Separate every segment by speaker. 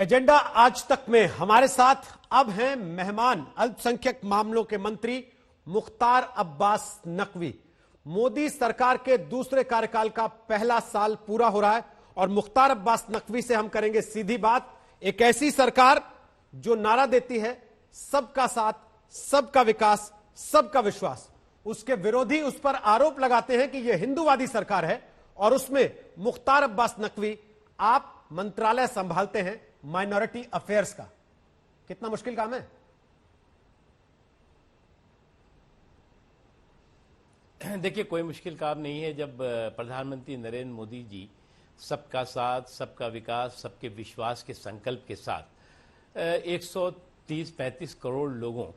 Speaker 1: Agenda आज तक में हमारे साथ अब हैं मेहमान अल्पसंख्यक मामलों के मंत्री मुख्तार अब्बास नकवी। मोदी सरकार के दूसरे कार्यकाल का पहला साल पूरा हो रहा है और मुख्तार अब्बास नकवी से हम करेंगे सीधी बात। एक ऐसी सरकार जो नारा देती है सबका साथ, सबका विकास, सबका विश्वास, उसके विरोधी उस पर आरोप लगाते हैं कि यह हिंदूवादी सरकार है और उसमें मुख्तार अब्बास नकवी आप मंत्रालय संभालते हैं माइनॉरिटी अफेयर्स का। कितना मुश्किल काम है।
Speaker 2: देखिए, कोई मुश्किल काम नहीं है जब प्रधानमंत्री नरेंद्र मोदी जी सबका साथ, सबका विकास, सबके विश्वास के संकल्प के साथ 130-35 करोड़ लोगों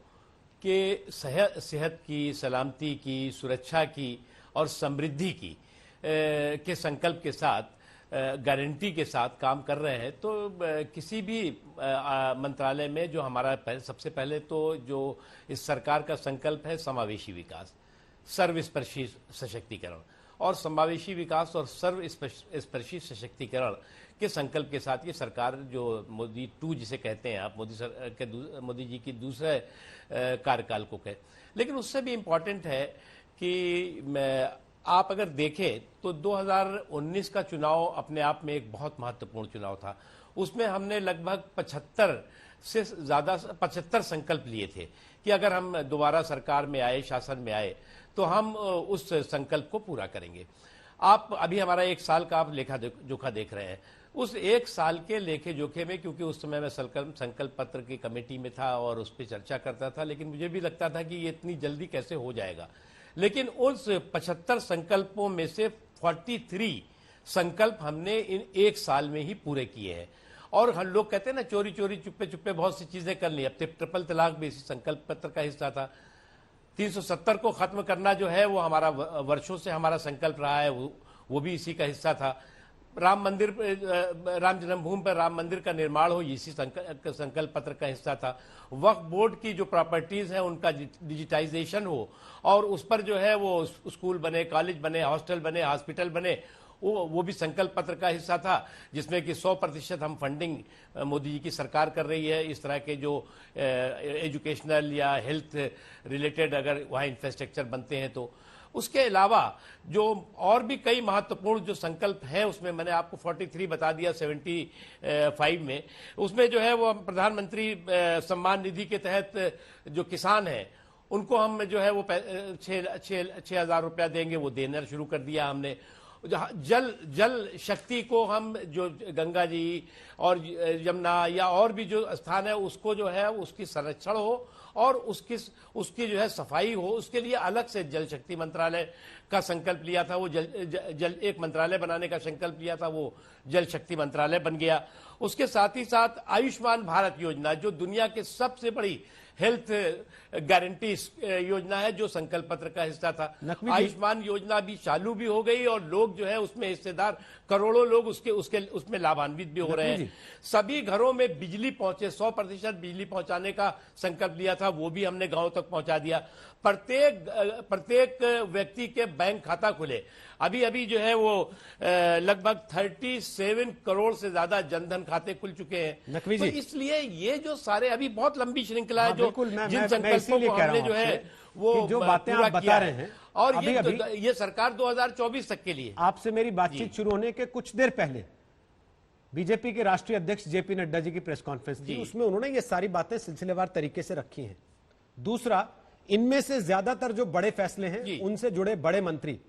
Speaker 2: के सेहत की, सलामती की, सुरक्षा की और समृद्धि की के संकल्प के साथ, गारंटी के साथ काम कर रहे हैं। तो किसी भी मंत्रालय में जो हमारा सबसे पहले तो जो इस सरकार का संकल्प है समावेशी विकास, सर्वस्पर्शी सशक्तिकरण, और समावेशी विकास और सर्वस्पर्शी सशक्तिकरण के संकल्प के साथ ये सरकार जो मोदी 2 जिसे कहते हैं आप, मोदी जी की दूसरे कार्यकाल को कहे। लेकिन उससे भी इम्पोर्टेंट है कि आप अगर देखें तो 2019 का चुनाव अपने आप में एक बहुत महत्वपूर्ण चुनाव था। उसमें हमने लगभग 75 संकल्प लिए थे कि अगर हम दोबारा सरकार में आए, शासन में आए, तो हम उस संकल्प को पूरा करेंगे। आप अभी हमारा 1 साल का आप लेखा जोखा देख रहे हैं। उस 1 साल के लेखे जोखे में, क्योंकि उस समय मैं संकल्प पत्र की कमेटी में था और उस पर चर्चा करता था, लेकिन मुझे भी लगता था कि ये इतनी जल्दी कैसे हो जाएगा। लेकिन उस 75 संकल्पों में से 43 संकल्प हमने इन 1 साल में ही पूरे किए हैं। और हम लोग कहते हैं ना, चोरी चोरी चुप्पे चुप्पे बहुत सी चीजें कर ली। अब ट्रिपल तलाक भी इसी संकल्प पत्र का हिस्सा था। 370 को खत्म करना जो है वो हमारा वर्षों से हमारा संकल्प रहा है, वो भी इसी का हिस्सा था। राम जन्मभूमि पर राम मंदिर का निर्माण हो, इसी संकल्प पत्र का हिस्सा था। वक्फ बोर्ड की जो प्रॉपर्टीज है उनका डिजिटाइजेशन हो और उस पर जो है वो स्कूल बने, कॉलेज बने, हॉस्टल बने, हॉस्पिटल बने, वो भी संकल्प पत्र का हिस्सा था, जिसमें कि 100% हम फंडिंग मोदी जी की सरकार कर रही है। इस तरह के जो एजुकेशनल या हेल्थ रिलेटेड अगर वहाँ इंफ्रास्ट्रक्चर बनते हैं तो। उसके अलावा जो और भी कई महत्वपूर्ण जो संकल्प हैं, उसमें मैंने आपको 43 बता दिया 75 में। उसमें जो है वो प्रधानमंत्री सम्मान निधि के तहत जो किसान हैं उनको हम जो है वो 6,000 रुपया देंगे, वो देना शुरू कर दिया हमने। जल शक्ति को हम जो गंगा जी और यमुना या और भी जो स्थान है उसको जो है उसकी संरक्षण हो और उसकी जो है सफाई हो, उसके लिए अलग से जल शक्ति मंत्रालय का संकल्प लिया था। वो जल एक मंत्रालय बनाने का संकल्प लिया था, वो जल शक्ति मंत्रालय बन गया। उसके साथ ही साथ आयुष्मान भारत योजना, जो दुनिया के सबसे बड़ी हेल्थ गारंटी योजना है, जो संकल्प पत्र का हिस्सा था। आयुष्मान योजना भी चालू भी हो गई और लोग जो है उसमें हिस्सेदार, करोड़ों लोग उसमें लाभान्वित भी हो रहे हैं। सभी घरों में बिजली पहुंचे, 100% बिजली पहुंचाने का संकल्प लिया था, वो भी हमने गांव तक पहुंचा दिया। प्रत्येक व्यक्ति के बैंक खाता खुले। अभी जो है वो लगभग 37 करोड़ से ज्यादा जनधन खाते खुल चुके हैं। तो इसलिए ये जो सारे अभी बहुत लंबी श्रृंखला है, जो जिन संकल्पों को हमने जो है वो
Speaker 1: जो बातें आप बता रहे हैं,
Speaker 2: और ये सरकार 2024 तक के लिए।
Speaker 1: आपसे मेरी बातचीत शुरू होने के कुछ देर पहले बीजेपी के राष्ट्रीय अध्यक्ष जेपी नड्डा जी की प्रेस कॉन्फ्रेंस थी, उसमें उन्होंने ये सारी बातें सिलसिलेवार तरीके से रखी हैं। दूसरा, इनमें से ज्यादातर जो बड़े फैसले हैं उनसे जुड़े बड़े मंत्री,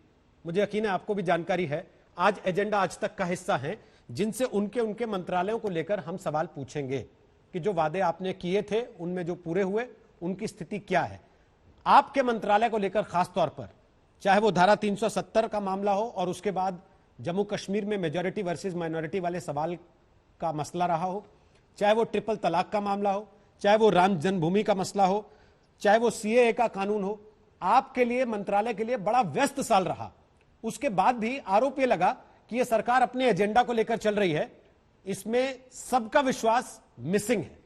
Speaker 1: मुझे यकीन है आपको भी जानकारी है, आज एजेंडा आज तक का हिस्सा हैं, जिनसे उनके मंत्रालयों को लेकर हम सवाल पूछेंगे कि जो वादे आपने किए थे उनमें जो पूरे हुए उनकी स्थिति क्या है। आपके मंत्रालय को लेकर खासतौर पर, चाहे वो धारा 370 का मामला हो और उसके बाद जम्मू कश्मीर में मेजॉरिटी वर्सेस माइनॉरिटी वाले सवाल का मसला रहा हो, चाहे वो ट्रिपल तलाक का मामला हो, चाहे वो राम जन्मभूमि का मसला हो, चाहे वो सीएए का कानून हो, आपके लिए, मंत्रालय के लिए बड़ा व्यस्त साल रहा। उसके बाद भी आरोप यह लगा कि यह सरकार अपने एजेंडा को लेकर चल रही है, इसमें सबका विश्वास मिसिंग है।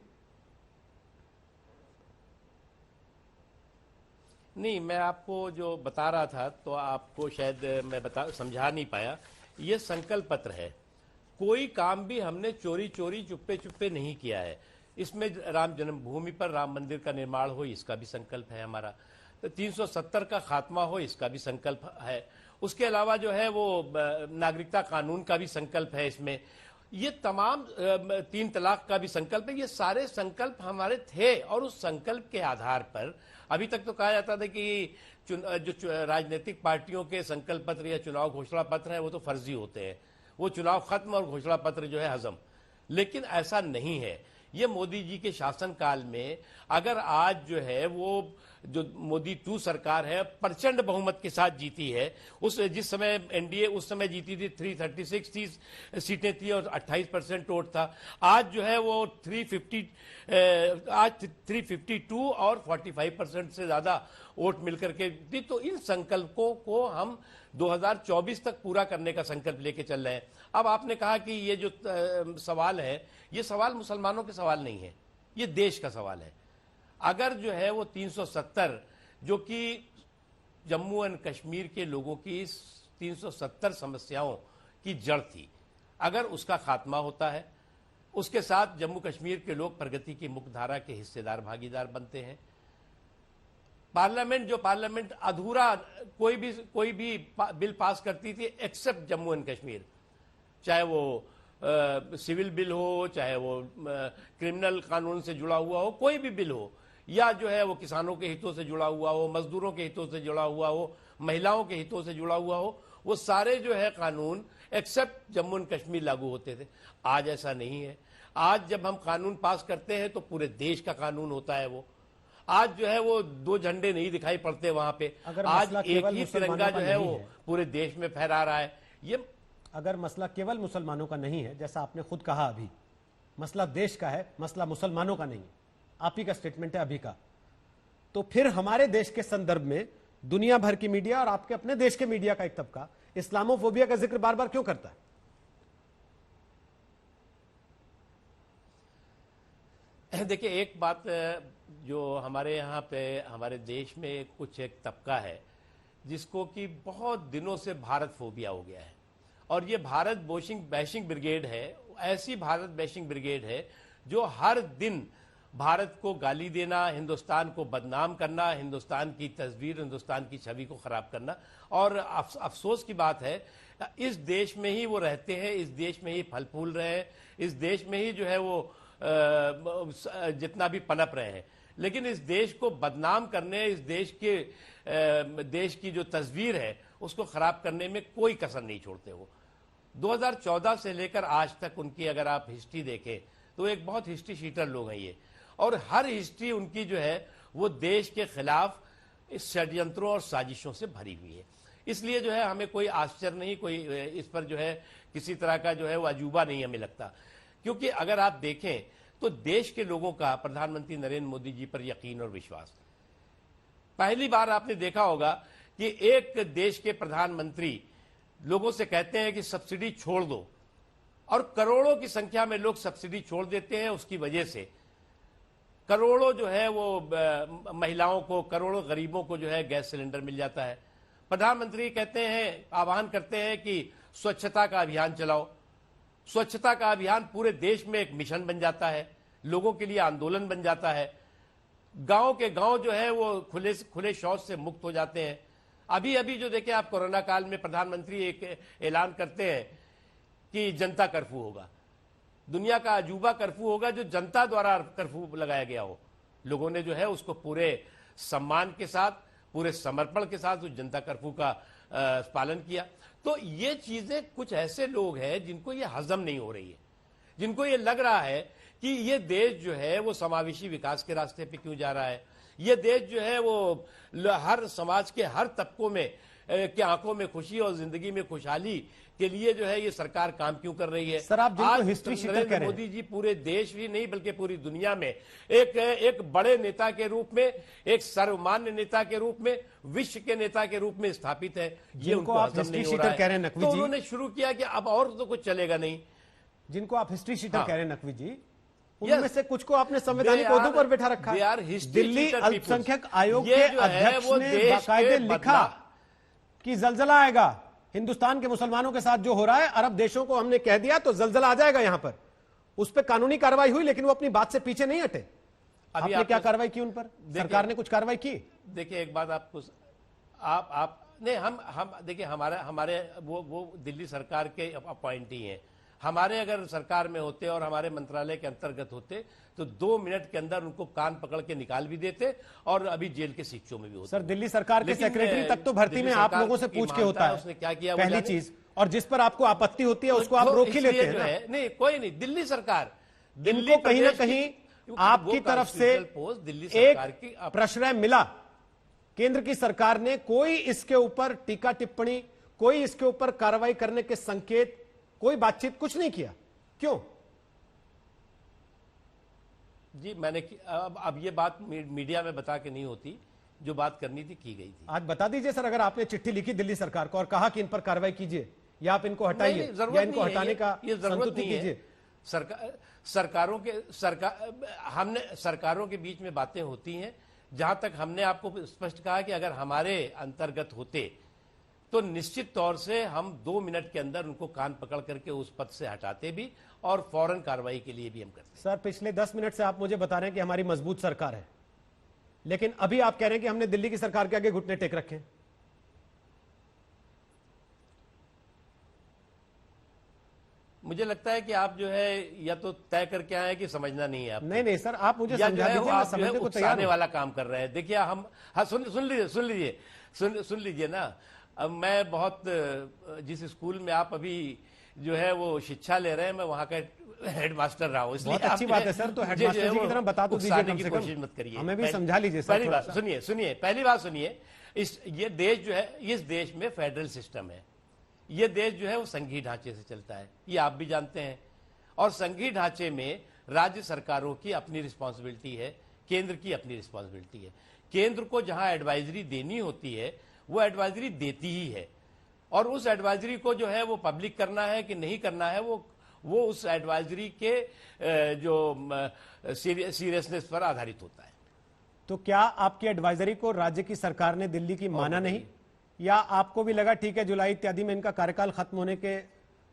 Speaker 2: नहीं, मैं आपको जो बता रहा था तो आपको शायद मैं समझा नहीं पाया। यह संकल्प पत्र है, कोई काम भी हमने चोरी चोरी चुप्पे चुप्पे नहीं किया है। इसमें राम जन्मभूमि पर राम मंदिर का निर्माण हो, इसका भी संकल्प है हमारा। तो 370 का खात्मा हो, इसका भी संकल्प है। उसके अलावा जो है वो नागरिकता कानून का भी संकल्प है इसमें। ये तमाम 3 तलाक का भी संकल्प है। ये सारे संकल्प हमारे थे और उस संकल्प के आधार पर अभी तक तो कहा जाता था कि जो राजनीतिक पार्टियों के संकल्प पत्र या चुनाव घोषणा पत्र है वो तो फर्जी होते हैं, वो चुनाव खत्म और घोषणा पत्र जो है हजम। लेकिन ऐसा नहीं है। ये मोदी जी के शासनकाल में अगर आज जो है वो जो मोदी 2 सरकार है प्रचंड बहुमत के साथ जीती है, उस जिस समय एनडीए उस समय जीती थी 336 सीटें थी और 28% वोट था। आज जो है वो 352 और 45% से ज्यादा वोट मिलकर के दी। तो इन संकल्पों को हम 2024 तक पूरा करने का संकल्प लेके चल रहे हैं। अब आपने कहा कि ये जो सवाल है, ये सवाल मुसलमानों के सवाल नहीं है, ये देश का सवाल है। अगर जो है वो 370 जो कि जम्मू एंड कश्मीर के लोगों की 370 समस्याओं की जड़ थी, अगर उसका खात्मा होता है, उसके साथ जम्मू कश्मीर के लोग प्रगति की मुख्यधारा के हिस्सेदार भागीदार बनते हैं। पार्लियामेंट अधूरा कोई भी बिल पास करती थी एक्सेप्ट जम्मू एंड कश्मीर, चाहे वो सिविल बिल हो, चाहे वो क्रिमिनल कानून से जुड़ा हुआ हो, कोई भी बिल हो, या जो है वो किसानों के हितों से जुड़ा हुआ हो, मजदूरों के हितों से जुड़ा हुआ हो, महिलाओं के हितों से जुड़ा हुआ हो, वो सारे जो है कानून एक्सेप्ट जम्मू एंड कश्मीर लागू होते थे। आज ऐसा नहीं है। आज जब हम कानून पास करते हैं तो पूरे देश का कानून होता है वो। आज जो है वो 2 झंडे नहीं दिखाई पड़ते वहां पे। आज एक ही तिरंगा जो है वो पूरे देश में फहरा रहा है। ये
Speaker 1: अगर मसला केवल मुसलमानों का नहीं है, जैसा आपने खुद कहा अभी, मसला देश का है, मसला मुसलमानों का नहीं, आप ही का स्टेटमेंट है अभी का, तो फिर हमारे देश के संदर्भ में दुनिया भर की मीडिया और आपके अपने देश के मीडिया का एक तबका इस्लामोफोबिया का जिक्र बार बार क्यों करता है?
Speaker 2: देखिए, एक बात जो हमारे यहाँ पे हमारे देश में कुछ एक तबका है जिसको कि बहुत दिनों से भारत फोबिया हो गया है, और ये भारत बैशिंग ब्रिगेड है। ऐसी भारत बैशिंग ब्रिगेड है जो हर दिन भारत को गाली देना, हिंदुस्तान को बदनाम करना, हिंदुस्तान की तस्वीर, हिंदुस्तान की छवि को खराब करना। और अफसोस की बात है, इस देश में ही वो रहते हैं, इस देश में ही फल फूल रहे हैं, इस देश में ही जो है वो जितना भी पनप रहे हैं, लेकिन इस देश को बदनाम करने, इस देश की जो तस्वीर है उसको खराब करने में कोई कसर नहीं छोड़ते वो। 2014 से लेकर आज तक उनकी अगर आप हिस्ट्री देखें तो एक बहुत हिस्ट्री शीटर लोग हैं ये, और हर हिस्ट्री उनकी जो है वो देश के खिलाफ षड्यंत्रों और साजिशों से भरी हुई है। इसलिए जो है हमें कोई आश्चर्य नहीं, कोई इस पर जो है किसी तरह का जो है वो अजूबा नहीं हमें लगता, क्योंकि अगर आप देखें तो देश के लोगों का प्रधानमंत्री नरेंद्र मोदी जी पर यकीन और विश्वास। पहली बार आपने देखा होगा कि एक देश के प्रधानमंत्री लोगों से कहते हैं कि सब्सिडी छोड़ दो, और करोड़ों की संख्या में लोग सब्सिडी छोड़ देते हैं। उसकी वजह से करोड़ों जो है वो महिलाओं को, करोड़ों गरीबों को जो है गैस सिलेंडर मिल जाता है। प्रधानमंत्री कहते हैं, आह्वान करते हैं कि स्वच्छता का अभियान चलाओ। स्वच्छता का अभियान पूरे देश में एक मिशन बन जाता है, लोगों के लिए आंदोलन बन जाता है। गांव के गांव जो है वो खुले शौच से मुक्त हो जाते हैं। अभी अभी जो देखें आप, कोरोना काल में प्रधानमंत्री एक ऐलान करते हैं कि जनता कर्फ्यू होगा, दुनिया का अजूबा कर्फ्यू होगा जो जनता द्वारा कर्फ्यू लगाया गया हो। लोगों ने जो है उसको पूरे सम्मान के साथ, पूरे समर्पण के साथ उस जनता कर्फ्यू का पालन किया। तो ये चीजें, कुछ ऐसे लोग हैं जिनको ये हजम नहीं हो रही है, जिनको ये लग रहा है कि ये देश जो है वो समावेशी विकास के रास्ते पे क्यों जा रहा है, ये देश जो है वो हर समाज के हर तबकों में के आंखों में खुशी और जिंदगी में खुशहाली के लिए जो है ये सरकार काम क्यों कर रही है।
Speaker 1: सर, आप जिनको हिस्ट्री शीटर कह रहे हैं,
Speaker 2: मोदी जी पूरे देश ही नहीं बल्कि पूरी दुनिया में एक बड़े नेता के रूप में, एक सर्वमान्य नेता के रूप में, विश्व के नेता के रूप में स्थापित है। ये उनको
Speaker 1: आप हिस्ट्री शीटर कह रहे हैं नकवी जी,
Speaker 2: तो उन्होंने शुरू किया कि अब और तो कुछ चलेगा नहीं।
Speaker 1: जिनको आप हिस्ट्री शीटर कह रहे हैं नकवी जी, उनमें से कुछ को आपने संवैधानिक ओहदों पर बैठा रखा है। दिल्ली अल्पसंख्यक आयोग के अध्यक्ष ने बाकायदे लिखा कि जलजला आएगा, हिंदुस्तान के मुसलमानों के साथ जो हो रहा है, अरब देशों को हमने कह दिया तो जलजला आ जाएगा यहां पर। उस पर कानूनी कार्रवाई हुई, लेकिन वो अपनी बात से पीछे नहीं हटे।
Speaker 2: अभी
Speaker 1: आपने क्या कार्रवाई की उन पर? सरकार ने कुछ कार्रवाई की?
Speaker 2: देखिए एक बात आपको, आप नहीं, हम देखिए, हमारे वो दिल्ली सरकार के अपॉइंटी हैं। हमारे अगर सरकार में होते और हमारे मंत्रालय के अंतर्गत होते तो 2 मिनट के अंदर उनको कान पकड़ के निकाल भी देते और अभी जेल के शिक्षों में भी होते।
Speaker 1: सर, दिल्ली सरकार के सेक्रेटरी तक तो भर्ती में आप लोगों से पूछ के होता है,
Speaker 2: उसने क्या किया
Speaker 1: पहली चीज। और जिस पर आपको आपत्ति होती है उसको आप रोक ही लेते हैं ना?
Speaker 2: नहीं, कोई नहीं। दिल्ली सरकार,
Speaker 1: दिल्ली कहीं ना कहीं आपकी तरफ से एक प्रश्रय मिला। केंद्र की सरकार ने कोई इसके ऊपर टीका टिप्पणी, कोई इसके ऊपर कार्रवाई करने के संकेत, कोई बातचीत, कुछ नहीं किया। क्यों?
Speaker 2: जी मैंने अब ये बात मीडिया में बता के नहीं होती, जो बात करनी थी की गई थी।
Speaker 1: आज बता दीजिए सर, अगर आपने चिट्ठी लिखी दिल्ली सरकार को और कहा कि इन पर कार्रवाई कीजिए या आप इनको हटाइए या इनको हटाने का संतुष्टि कीजिए। हमने सरकारों के बीच में बातें होती हैं। जहां तक हमने आपको स्पष्ट कहा कि अगर हमारे अंतर्गत होते तो निश्चित तौर से हम 2 मिनट के अंदर उनको कान पकड़ करके उस पद से हटाते भी और फौरन कार्रवाई के लिए भी हम करते। सर, पिछले 10 मिनट से आप मुझे बता रहे हैं कि हमारी मजबूत सरकार है, लेकिन अभी आप कह रहे हैं कि हमने दिल्ली की सरकार के आगे घुटने टेक रखे हैं।
Speaker 2: मुझे लगता है कि आप जो है या तो तय करके आए कि समझना नहीं है आप।
Speaker 1: नहीं सर, आप मुझे समझा दीजिए, मैं समझने को तैयार हूं।
Speaker 2: वाला काम कर रहे हैं। देखिए हम, हाँ सुन लीजिए ना। अब मैं बहुत, जिस स्कूल में आप अभी जो है वो शिक्षा ले रहे हैं, मैं वहां का हेडमास्टर रहा हूं, इसलिए
Speaker 1: बहुत अच्छी बात है सर। तो हेडमास्टर जी की तरह बता तो दीजिए, कम से कम
Speaker 2: कोशिश मत करिए,
Speaker 1: हमें भी समझा लीजिए सर।
Speaker 2: पहली बात सुनिए, पहली बात सुनिए। ये देश जो है, इस देश में फेडरल सिस्टम है। ये देश जो है वो संघीय ढांचे से चलता है, ये आप भी जानते हैं। और संघीय ढांचे में राज्य सरकारों की अपनी रिस्पॉन्सिबिलिटी है, केंद्र की अपनी रिस्पॉन्सिबिलिटी है। केंद्र को जहां एडवाइजरी देनी होती है वो एडवाइजरी देती ही है, और उस एडवाइजरी को जो है वो पब्लिक करना है कि नहीं करना है, वो उस एडवाइजरी के जो सीरियसनेस पर आधारित होता है।
Speaker 1: तो क्या आपकी एडवाइजरी को राज्य की सरकार ने दिल्ली की माना नहीं, या आपको भी लगा ठीक है जुलाई इत्यादि में इनका कार्यकाल खत्म होने के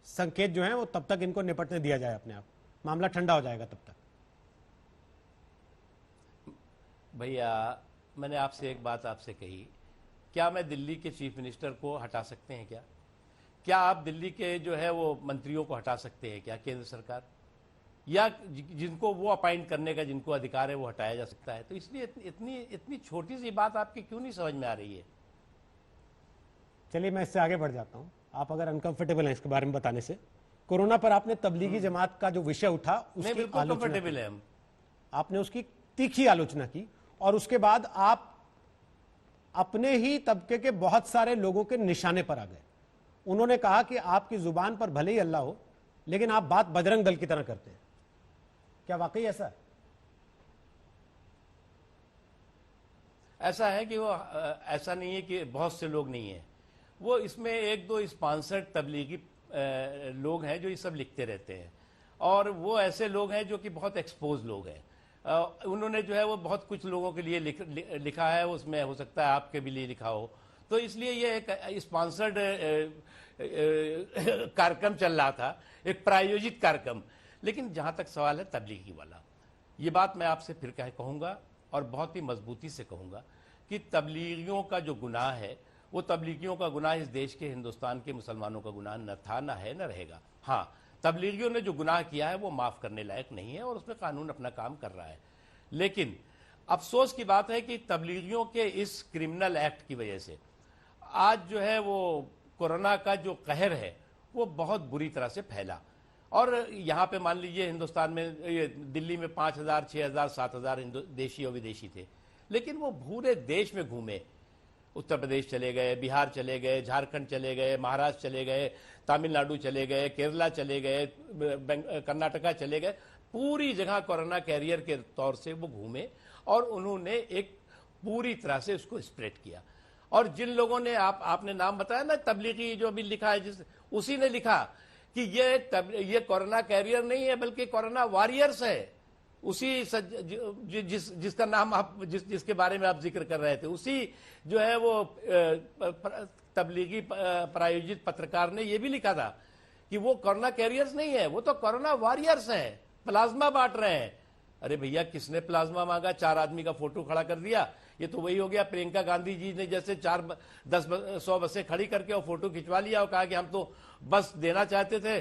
Speaker 1: संकेत जो हैं वो तब तक इनको निपटने दिया जाए, अपने आप मामला ठंडा हो जाएगा तब तक?
Speaker 2: भैया मैंने आपसे एक बात आपसे कही, क्या मैं दिल्ली के चीफ मिनिस्टर को हटा सकते हैं क्या? क्या आप दिल्ली के जो है वो मंत्रियों को हटा सकते हैं क्या केंद्र सरकार? या जिनको वो अपॉइंट करने का जिनको अधिकार है वो हटाया जा सकता है? तो इसलिए इतनी छोटी सी बात आपकी क्यों नहीं समझ में आ रही है?
Speaker 1: चलिए मैं इससे आगे बढ़ जाता हूं, आप अगर अनकंफर्टेबल हैं इसके बारे में बताने से। कोरोना पर आपने तबलीगी जमात का जो विषय उठा उसकी
Speaker 2: कंफर्टेबल है हम,
Speaker 1: आपने उसकी तीखी आलोचना की, और उसके बाद आप अपने ही तबके के बहुत सारे लोगों के निशाने पर आ गए। उन्होंने कहा कि आपकी जुबान पर भले ही अल्लाह हो, लेकिन आप बात बजरंग दल की तरह करते हैं। क्या वाकई ऐसा है?
Speaker 2: ऐसा है कि वो ऐसा नहीं है कि बहुत से लोग नहीं है, वो इसमें 1-2 स्पॉन्सर्ड तबलीगी लोग हैं जो ये सब लिखते रहते हैं, और वो ऐसे लोग हैं जो कि बहुत एक्सपोज लोग हैं। उन्होंने जो है वो बहुत कुछ लोगों के लिए लिखा है, उसमें हो सकता है आपके भी लिए लिखा हो। तो इसलिए ये एक स्पॉन्सर्ड कार्यक्रम चल रहा था, एक प्रायोजित कार्यक्रम। लेकिन जहां तक सवाल है तबलीगी वाला, ये बात मैं आपसे फिर कहूंगा और बहुत ही मजबूती से कहूंगा कि तबलीगियों का जो गुनाह है वो तबलीगियों का गुनाह इस देश के, हिंदुस्तान के मुसलमानों का गुनाह न था, न है, न रहेगा। हाँ, तबलीगियों ने जो गुनाह किया है वो माफ करने लायक नहीं है और उसमें कानून अपना काम कर रहा है। लेकिन अफसोस की बात है कि तबलीगियों के इस क्रिमिनल एक्ट की वजह से आज जो है वो कोरोना का जो कहर है वो बहुत बुरी तरह से फैला। और यहाँ पे मान लीजिए हिंदुस्तान में, दिल्ली में 5,000, 6,000, 7,000 देशी और विदेशी थे, लेकिन वो पूरे देश में घूमे। उत्तर प्रदेश चले गए, बिहार चले गए, झारखंड चले गए, महाराष्ट्र चले गए, तमिलनाडु चले गए, केरला चले गए, कर्नाटका चले गए। पूरी जगह कोरोना कैरियर के तौर से वो घूमे और उन्होंने एक पूरी तरह से उसको स्प्रेड किया। और जिन लोगों ने आपने नाम बताया ना, तबलीगी जो अभी लिखा है, उसी ने लिखा कि ये कोरोना कैरियर नहीं है बल्कि कोरोना वॉरियर्स है। उसी जिसका नाम आप जिसके बारे में आप जिक्र कर रहे थे, उसी जो है वो तबलीगी प्रायोजित पत्रकार ने यह भी लिखा था कि वो कोरोना कैरियर्स नहीं है, वो तो कोरोना वॉरियर्स हैं, प्लाज्मा बांट रहे हैं। अरे भैया, किसने प्लाज्मा मांगा? 4 आदमी का फोटो खड़ा कर दिया। ये तो वही हो गया, प्रियंका गांधी जी ने जैसे 100 बसें खड़ी करके और फोटो खिंचवा लिया और कहा कि हम तो बस देना चाहते थे,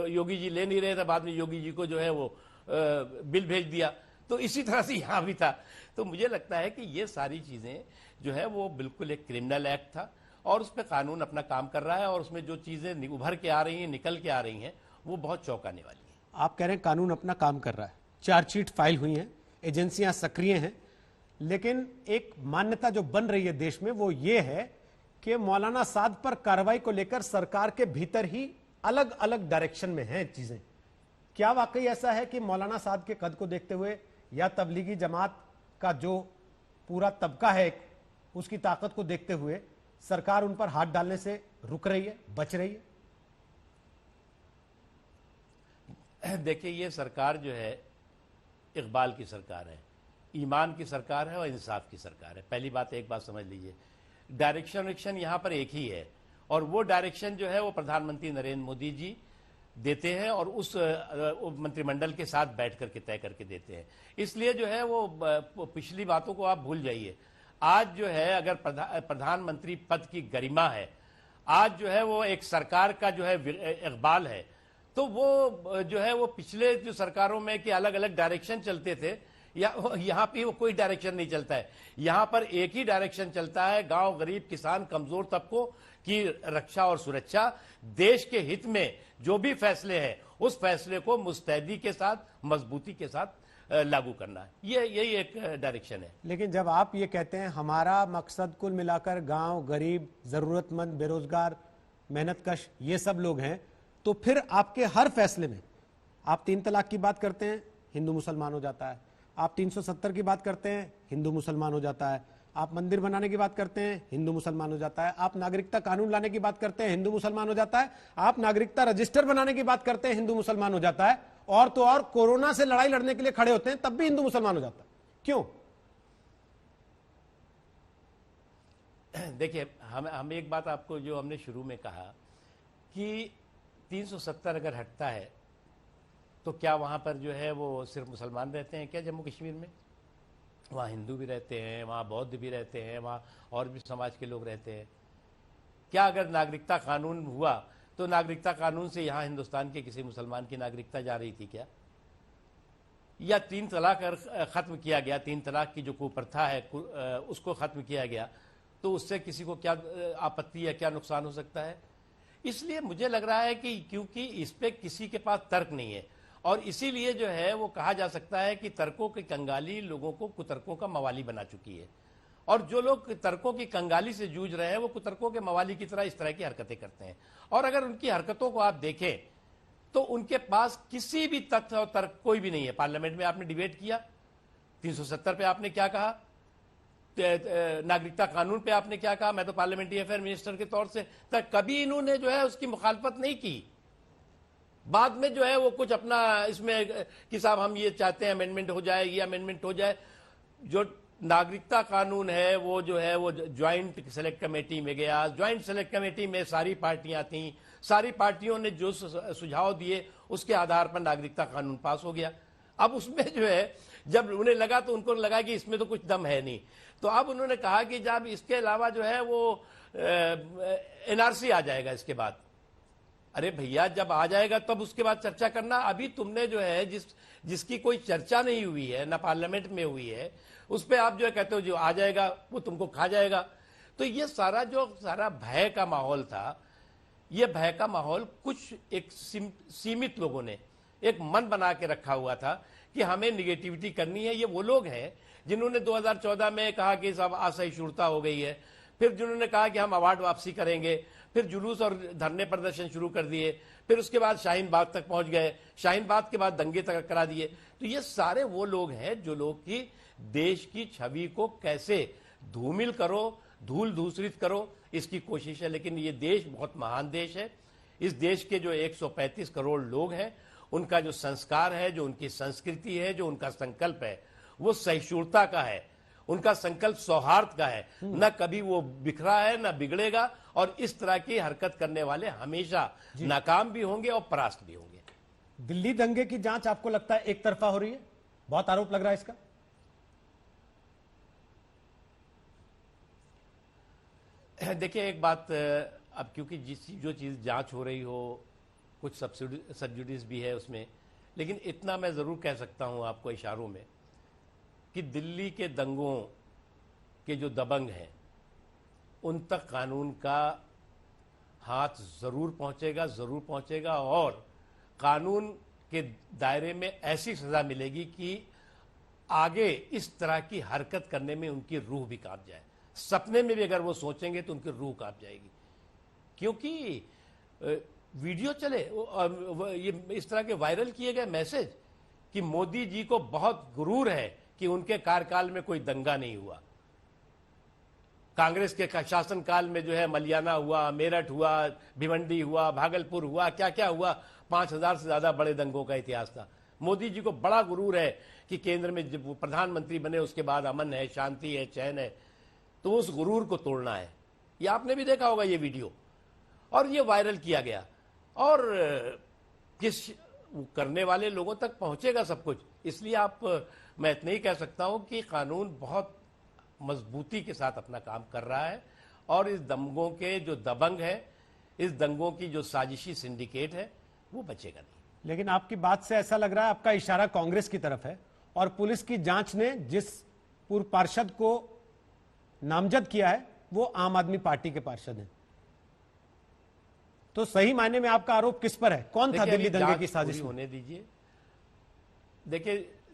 Speaker 2: योगी जी ले नहीं रहे थे, बाद में योगी जी को जो है वो बिल भेज दिया। तो इसी तरह से यहां भी था। तो मुझे लगता है कि ये सारी चीजें जो है वो बिल्कुल एक क्रिमिनल एक्ट था और उस पर कानून अपना काम कर रहा है और उसमें जो चीजें उभर के आ रही हैं, निकल के आ रही हैं, वो बहुत चौंकाने वाली है।
Speaker 1: आप कह रहे हैं कानून अपना काम कर रहा है, चार्जशीट फाइल हुई हैं, एजेंसियां सक्रिय हैं, लेकिन एक मान्यता जो बन रही है देश में वो ये है कि मौलाना साद पर कार्रवाई को लेकर सरकार के भीतर ही अलग अलग डायरेक्शन में हैं चीजें। क्या वाकई ऐसा है कि मौलाना साद के कद को देखते हुए या तबलीगी जमात का जो पूरा तबका है उसकी ताकत को देखते हुए सरकार उन पर हाथ डालने से रुक रही है, बच रही है?
Speaker 2: देखिए, ये सरकार जो है इकबाल की सरकार है, ईमान की सरकार है और इंसाफ की सरकार है। पहली बात, एक बात समझ लीजिए, डायरेक्शन यहां पर एक ही है और वो डायरेक्शन जो है वो प्रधानमंत्री नरेंद्र मोदी जी देते हैं और उस मंत्रिमंडल के साथ बैठ करके तय करके देते हैं। इसलिए जो है वो पिछली बातों को आप भूल जाइए। आज जो है अगर प्रधानमंत्री पद की गरिमा है, आज जो है वो एक सरकार का जो है इकबाल है, तो वो जो है वो पिछले जो सरकारों में कि अलग अलग डायरेक्शन चलते थे, या यहाँ पे वो कोई डायरेक्शन नहीं चलता है। यहाँ पर एक ही डायरेक्शन चलता है, गांव, गरीब, किसान, कमजोर तबकों की रक्षा और सुरक्षा। देश के हित में जो भी फैसले हैं उस फैसले को मुस्तैदी के साथ, मजबूती के साथ लागू करना है। यही एक डायरेक्शन है।
Speaker 1: लेकिन जब आप ये कहते हैं हमारा मकसद कुल मिलाकर गांव, गरीब, जरूरतमंद, बेरोजगार, मेहनतकश ये सब लोग हैं, तो फिर आपके हर फैसले में आप 3 तलाक की बात करते हैं, हिंदू मुसलमान हो जाता है। आप 370 की बात करते हैं, हिंदू मुसलमान हो जाता है। आप मंदिर बनाने की बात करते हैं, हिंदू मुसलमान हो जाता है। आप नागरिकता कानून लाने की बात करते हैं, हिंदू मुसलमान हो जाता है। आप नागरिकता रजिस्टर बनाने की बात करते हैं, हिंदू मुसलमान हो जाता है। और तो और कोरोना से लड़ाई लड़ने के लिए खड़े होते हैं, तब भी हिंदू मुसलमान हो जाता है। क्यों?
Speaker 2: देखिए, हम एक बात आपको जो हमने शुरू में कहा कि 370 अगर हटता है तो क्या वहां पर जो है वो सिर्फ मुसलमान रहते हैं क्या? जम्मू कश्मीर में वहाँ हिंदू भी रहते हैं, वहाँ बौद्ध भी रहते हैं, वहाँ और भी समाज के लोग रहते हैं। क्या अगर नागरिकता कानून हुआ तो नागरिकता कानून से यहाँ हिंदुस्तान के किसी मुसलमान की नागरिकता जा रही थी क्या? या 3 तलाक खत्म किया गया, 3 तलाक की जो कुप्रथा है उसको खत्म किया गया, तो उससे किसी को क्या आपत्ति या क्या नुकसान हो सकता है? इसलिए मुझे लग रहा है कि क्योंकि इस पे किसी के पास तर्क नहीं है और इसीलिए जो है वो कहा जा सकता है कि तर्कों की कंगाली लोगों को कुतर्कों का मवाली बना चुकी है और जो लोग तर्कों की कंगाली से जूझ रहे हैं वो कुतर्कों के मवाली की तरह इस तरह की हरकतें करते हैं। और अगर उनकी हरकतों को आप देखें तो उनके पास किसी भी तथ्य और तर्क कोई भी नहीं है। पार्लियामेंट में आपने डिबेट किया, 370 पे आपने क्या कहा, नागरिकता कानून पे आपने क्या कहा, मैं तो पार्लियामेंट्री अफेयर मिनिस्टर के तौर से तक कभी इन्होंने जो है उसकी मुखालफत नहीं की। बाद में जो है वो कुछ अपना इसमें कि साहब हम ये चाहते हैं अमेंडमेंट हो जाए, ये अमेंडमेंट हो जाए। जो नागरिकता कानून है वो जो है वो ज्वाइंट सेलेक्ट कमेटी में गया, ज्वाइंट सेलेक्ट कमेटी में सारी पार्टियां थीं, सारी पार्टियों ने जो सुझाव दिए उसके आधार पर नागरिकता कानून पास हो गया। अब उसमें जो है जब उन्हें लगा तो उनको लगा कि इसमें तो कुछ दम है नहीं, तो अब उन्होंने कहा कि जब इसके अलावा जो है वो एनआरसी आ जाएगा इसके बाद। अरे भैया, जब आ जाएगा तब उसके बाद चर्चा करना। अभी तुमने जो है जिसकी कोई चर्चा नहीं हुई है, ना पार्लियामेंट में हुई है, उस पर आप जो है कहते हो जो आ जाएगा वो तुमको खा जाएगा। तो ये सारा भय का माहौल था, ये भय का माहौल कुछ एक सीमित लोगों ने एक मन बना के रखा हुआ था कि हमें निगेटिविटी करनी है। ये वो लोग हैं जिन्होंने 2014 में कहा कि सब असहिष्णुता हो गई है, फिर जिन्होंने कहा कि हम अवार्ड वापसी करेंगे, फिर जुलूस और धरने प्रदर्शन शुरू कर दिए, फिर उसके बाद शाहीन बाग तक पहुंच गए, शाहीन बाग के बाद दंगे तक करा दिए। तो ये सारे वो लोग हैं जो लोग की देश की छवि को कैसे धूमिल करो, धूल दूसरित करो, इसकी कोशिश है। लेकिन ये देश बहुत महान देश है। इस देश के जो 135 करोड़ लोग हैं, उनका जो संस्कार है, जो उनकी संस्कृति है, जो उनका संकल्प है, वो सहिष्णुता का है। उनका संकल्प सौहार्द का है, न कभी वो बिखरा है न बिगड़ेगा, और इस तरह की हरकत करने वाले हमेशा नाकाम भी होंगे और परास्त भी होंगे।
Speaker 1: दिल्ली दंगे की जांच आपको लगता है एक तरफा हो रही है? बहुत आरोप लग रहा है इसका।
Speaker 2: देखिए एक बात, अब क्योंकि जो चीज जांच हो रही हो, कुछ सब्सिडीज भी है उसमें, लेकिन इतना मैं जरूर कह सकता हूं आपको इशारों में कि दिल्ली के दंगों के जो दबंग हैं उन तक कानून का हाथ जरूर पहुंचेगा और कानून के दायरे में ऐसी सजा मिलेगी कि आगे इस तरह की हरकत करने में उनकी रूह भी कांप जाए। सपने में भी अगर वो सोचेंगे तो उनकी रूह कांप जाएगी, क्योंकि वीडियो चले ये इस तरह के वायरल किए गए मैसेज कि मोदी जी को बहुत गुरूर है कि उनके कार्यकाल में कोई दंगा नहीं हुआ। कांग्रेस के शासनकाल में जो है मलियाना हुआ, मेरठ हुआ, भिवंडी हुआ, भागलपुर हुआ, क्या क्या हुआ, 5000 से ज्यादा बड़े दंगों का इतिहास था। मोदी जी को बड़ा गुरूर है कि केंद्र में जब वो प्रधानमंत्री बने उसके बाद अमन है, शांति है, चैन है, तो उस गुरूर को तोड़ना है। ये आपने भी देखा होगा ये वीडियो, और ये वायरल किया गया, और किस करने वाले लोगों तक पहुंचेगा सब कुछ। इसलिए मैं इतना ही कह सकता हूं कि कानून बहुत मजबूती के साथ अपना काम कर रहा है, और इस दंगों के जो दबंग है, इस दंगों की जो साजिशी सिंडिकेट है, वो बचेगा नहीं।
Speaker 1: लेकिन आपकी बात से ऐसा लग रहा है आपका इशारा कांग्रेस की तरफ है, और पुलिस की जांच ने जिस पूर्व पार्षद को नामजद किया है वो आम आदमी पार्टी के पार्षद हैं। तो सही मायने में आपका आरोप किस पर है? कौन था दिल्ली दंगे की साजिश में?
Speaker 2: होने दीजिए,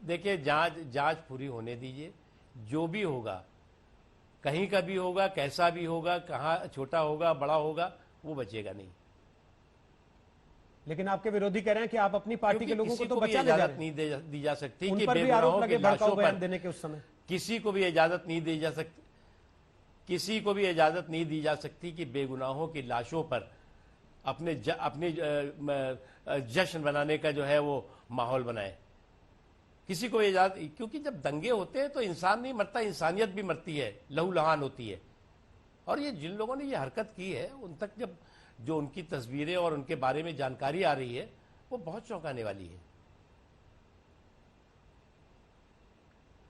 Speaker 2: देखिए जांच पूरी होने दीजिए। जो भी होगा, कहीं का भी होगा, कैसा भी होगा, कहां छोटा होगा बड़ा होगा, वो बचेगा नहीं।
Speaker 1: लेकिन आपके विरोधी कह रहे हैं कि आप अपनी पार्टी के लोगों को तो बचाने जा रहे हैं।
Speaker 2: नहीं दी जा सकती
Speaker 1: उन
Speaker 2: कि
Speaker 1: पर भी आरोप लगे
Speaker 2: बेगुनाहों
Speaker 1: भड़काऊ
Speaker 2: की
Speaker 1: बयान
Speaker 2: लाशों
Speaker 1: देने के उस समय।
Speaker 2: किसी को भी इजाजत नहीं दी जा सकती, किसी को भी इजाजत नहीं दी जा सकती कि बेगुनाहों की लाशों पर अपने जश्न बनाने का जो है वो माहौल बनाए। किसी को इजाजत, क्योंकि जब दंगे होते हैं तो इंसान नहीं मरता, इंसानियत भी मरती है, लहूलुहान होती है। और ये जिन लोगों ने ये हरकत की है उन तक जब जो उनकी तस्वीरें और उनके बारे में जानकारी आ रही है, वो बहुत चौंकाने वाली है।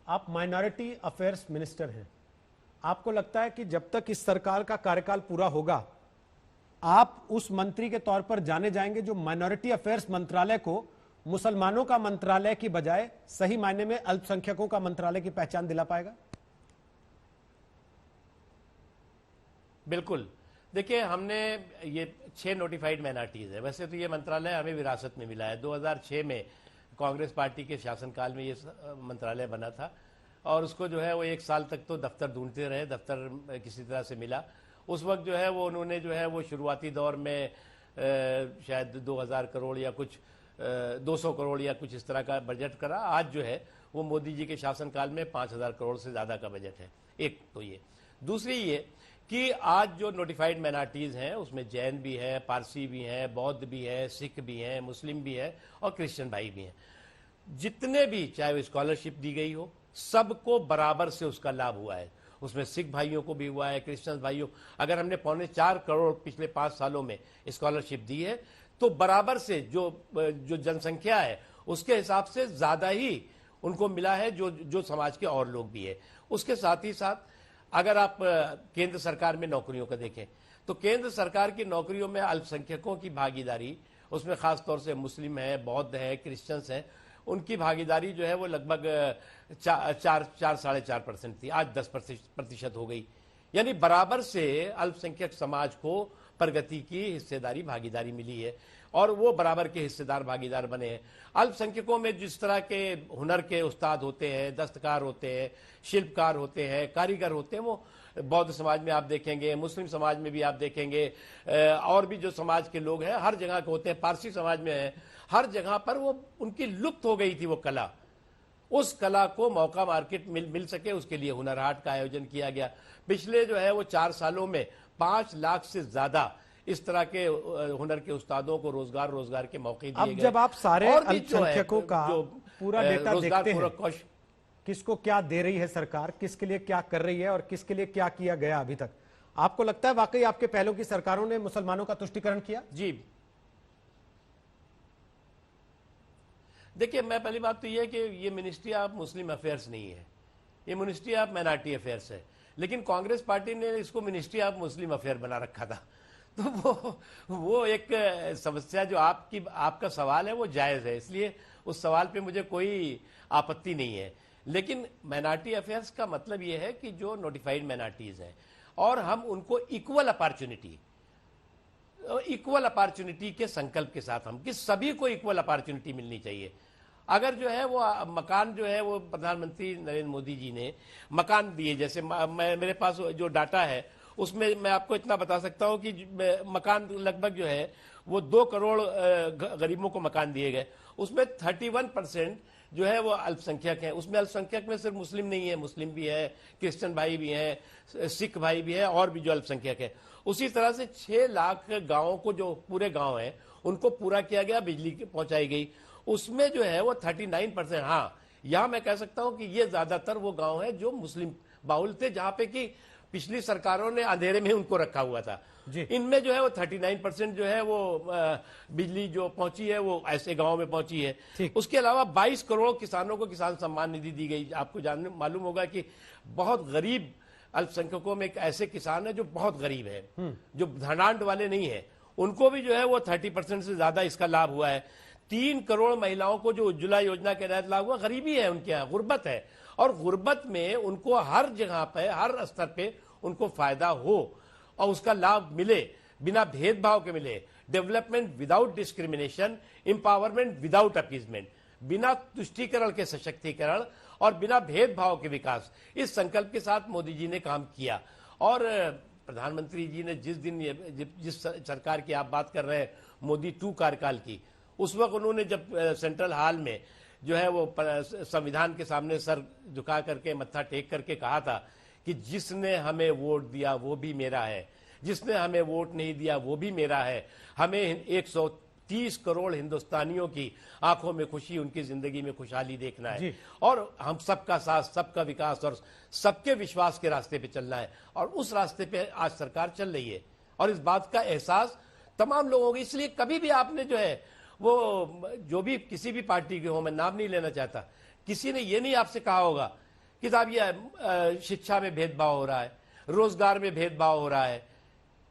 Speaker 1: आप माइनॉरिटी अफेयर्स मिनिस्टर हैं, आपको लगता है कि जब तक इस सरकार का कार्यकाल पूरा होगा आप उस मंत्री के तौर पर जाने जाएंगे जो माइनॉरिटी अफेयर्स मंत्रालय को मुसलमानों का मंत्रालय की बजाय सही मायने में अल्पसंख्यकों का मंत्रालय की पहचान दिला पाएगा?
Speaker 2: बिल्कुल। देखिए, हमने ये 6 नोटिफाइड माइनॉरिटीज है। वैसे तो ये मंत्रालय हमें विरासत में मिला है। 2006 में कांग्रेस पार्टी के शासनकाल में ये मंत्रालय बना था, और उसको जो है वो 1 साल तक तो दफ्तर ढूंढते रहे, दफ्तर किसी तरह से मिला। उस वक्त जो है वो उन्होंने जो है वो शुरुआती दौर में शायद 2000 करोड़ या कुछ 200 करोड़ या कुछ इस तरह का बजट करा। आज जो है वो मोदी जी के शासनकाल में 5000 करोड़ से ज्यादा का बजट है। एक तो ये, दूसरी ये कि आज जो नोटिफाइड माइनॉरिटीज हैं उसमें जैन भी है, पारसी भी हैं, बौद्ध भी है, सिख भी हैं, मुस्लिम भी है और क्रिश्चियन भाई भी हैं। जितने भी चाहे वो स्कॉलरशिप दी गई हो, सबको बराबर से उसका लाभ हुआ है। उसमें सिख भाइयों को भी हुआ है, क्रिश्चियन भाइयों, अगर हमने 4.25 करोड़ पिछले 5 सालों में स्कॉलरशिप दी है तो बराबर से जो जनसंख्या है उसके हिसाब से ज्यादा ही उनको मिला है जो समाज के और लोग भी है। उसके साथ ही साथ अगर आप केंद्र सरकार में नौकरियों का देखें तो केंद्र सरकार की नौकरियों में अल्पसंख्यकों की भागीदारी, उसमें खासतौर से मुस्लिम है, बौद्ध है, क्रिश्चियंस हैं, उनकी भागीदारी जो है वो लगभग 4.5% थी, आज 10% हो गई। यानी बराबर से अल्पसंख्यक समाज को प्रगति की हिस्सेदारी भागीदारी मिली है और वो बराबर के हिस्सेदार भागीदार बने हैं। अल्पसंख्यकों में जिस तरह के हुनर के उस्ताद होते हैं, दस्तकार होते हैं, शिल्पकार होते हैं, कारीगर होते हैं, वो बौद्ध समाज में आप देखेंगे, मुस्लिम समाज में भी आप देखेंगे, और भी जो समाज के लोग हैं हर जगह के होते हैं, पारसी समाज में है, हर जगह पर वो उनकी लुप्त हो गई थी वो कला। उस कला को मौका मार्केट मिल सके उसके लिए हुनर हाट का आयोजन किया गया। पिछले जो है वो 4 सालों में 5 लाख से ज्यादा इस तरह के हुनर के उस्तादों को रोजगार के मौके दिए गए।
Speaker 1: अब जब आप सारे अल्पसंख्यकों का पूरा डेटा देखते हैं, किसको क्या दे रही है सरकार, किसके लिए क्या कर रही है और किसके लिए क्या किया गया अभी तक, आपको लगता है वाकई आपके पहलों की सरकारों ने मुसलमानों का तुष्टीकरण किया?
Speaker 2: जी देखिए, मैं पहली बात तो ये है कि ये मिनिस्ट्री ऑफ मुस्लिम अफेयर्स नहीं है, ये मिनिस्ट्री ऑफ माइनॉरिटी अफेयर्स है। लेकिन कांग्रेस पार्टी ने इसको मिनिस्ट्री ऑफ मुस्लिम अफेयर बना रखा था। तो वो एक समस्या जो आपका सवाल है वो जायज है, इसलिए उस सवाल पे मुझे कोई आपत्ति नहीं है। लेकिन माइनॉरिटी अफेयर्स का मतलब ये है कि जो नोटिफाइड माइनॉरिटीज हैं और हम उनको इक्वल अपॉर्चुनिटी के संकल्प के साथ हम कि सभी को इक्वल अपॉर्चुनिटी मिलनी चाहिए। अगर जो है वो मकान जो है वो प्रधानमंत्री नरेंद्र मोदी जी ने मकान दिए, जैसे मेरे पास जो डाटा है उसमें मैं आपको इतना बता सकता हूं कि मकान लगभग जो है वो 2 करोड़ गरीबों को मकान दिए गए, उसमें 31% जो है वो अल्पसंख्यक हैं। उसमें अल्पसंख्यक में सिर्फ मुस्लिम नहीं है, मुस्लिम भी है, क्रिश्चियन भाई भी हैं, सिख भाई भी है और भी जो अल्पसंख्यक है। उसी तरह से 6 लाख गांवों को, जो पूरे गांव हैं उनको पूरा किया गया, बिजली पहुंचाई गई। उसमें जो है वो 39%, हाँ यहां मैं कह सकता हूं कि ये ज्यादातर वो गांव है जो मुस्लिम बाहुल थे, जहां पे कि पिछली सरकारों ने अंधेरे में उनको रखा हुआ था। इनमें जो है वो 39% जो है वो बिजली जो पहुंची है वो ऐसे गांव में पहुंची है। उसके अलावा 22 करोड़ किसानों को किसान सम्मान निधि दी गई। आपको जानने मालूम होगा कि बहुत गरीब अल्पसंख्यकों में एक ऐसे किसान है जो बहुत गरीब है, जो धनाढ्य वाले नहीं है, उनको भी जो है वो 30% से ज्यादा इसका लाभ हुआ है। 3 करोड़ महिलाओं को जो उज्ज्वला योजना के तहत लाभ हुआ, गरीबी है उनके यहाँ, गुर्बत है, और गुर्बत में उनको हर जगह पे, हर स्तर पे उनको फायदा हो और उसका लाभ मिले, बिना भेदभाव के मिले। Development without discrimination, empowerment without appeasement, बिना तुष्टीकरण के सशक्तिकरण और बिना भेदभाव के विकास, इस संकल्प के साथ मोदी जी ने काम किया। और प्रधानमंत्री जी ने जिस सरकार की आप बात कर रहे हैं, मोदी 2 कार्यकाल की, उस वक्त उन्होंने जब सेंट्रल हॉल में जो है वो संविधान के सामने सर झुका करके, मत्था टेक करके कहा था कि जिसने हमें वोट दिया वो भी मेरा है, जिसने हमें वोट नहीं दिया वो भी मेरा है। हमें 130 करोड़ हिंदुस्तानियों की आंखों में खुशी, उनकी जिंदगी में खुशहाली देखना है, और हम सबका साथ, सबका विकास और सबके विश्वास के रास्ते पे चलना है। और उस रास्ते पे आज सरकार चल रही है, और इस बात का एहसास तमाम लोगों को। इसलिए कभी भी आपने जो है वो, जो भी किसी भी पार्टी के हो, मैं नाम नहीं लेना चाहता, किसी ने ये नहीं आपसे कहा होगा कि साहब ये शिक्षा में भेदभाव हो रहा है, रोजगार में भेदभाव हो रहा है,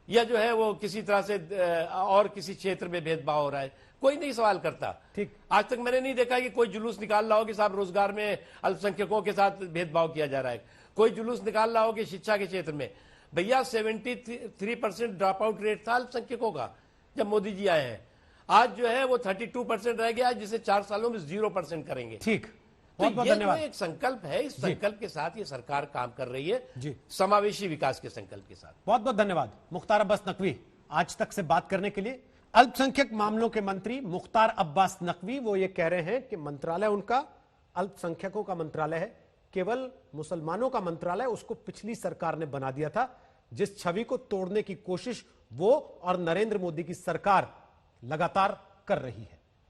Speaker 2: या जो है वो किसी तरह से और किसी क्षेत्र में भेदभाव हो रहा है। कोई नहीं सवाल करता। ठीक, आज तक मैंने नहीं देखा कि कोई जुलूस निकाल रहा हो कि साहब रोजगार में अल्पसंख्यकों के साथ भेदभाव किया जा रहा है, कोई जुलूस निकाल रहा हो कि शिक्षा के क्षेत्र में। भैया 73% ड्रॉप आउट रेट था अल्पसंख्यकों का जब मोदी जी आए हैं। आज जो है वो 32% रह गया, जिसे 4 सालों में 0% करेंगे।
Speaker 1: ठीक,
Speaker 2: बहुत बहुत धन्यवाद। एक संकल्प है, इस संकल्प के साथ ये सरकार काम कर रही है जी, समावेशी विकास के संकल्प के साथ।
Speaker 1: बहुत बहुत धन्यवाद मुख्तार अब्बास नकवी आज तक से बात करने के लिए। अल्पसंख्यक मामलों के मंत्री मुख्तार अब्बास नकवी, वो ये कह रहे हैं कि मंत्रालय उनका अल्पसंख्यकों का मंत्रालय है, केवल मुसलमानों का मंत्रालय उसको पिछली सरकार ने बना दिया था, जिस छवि को तोड़ने की कोशिश वो और नरेंद्र मोदी की सरकार लगातार कर रही है।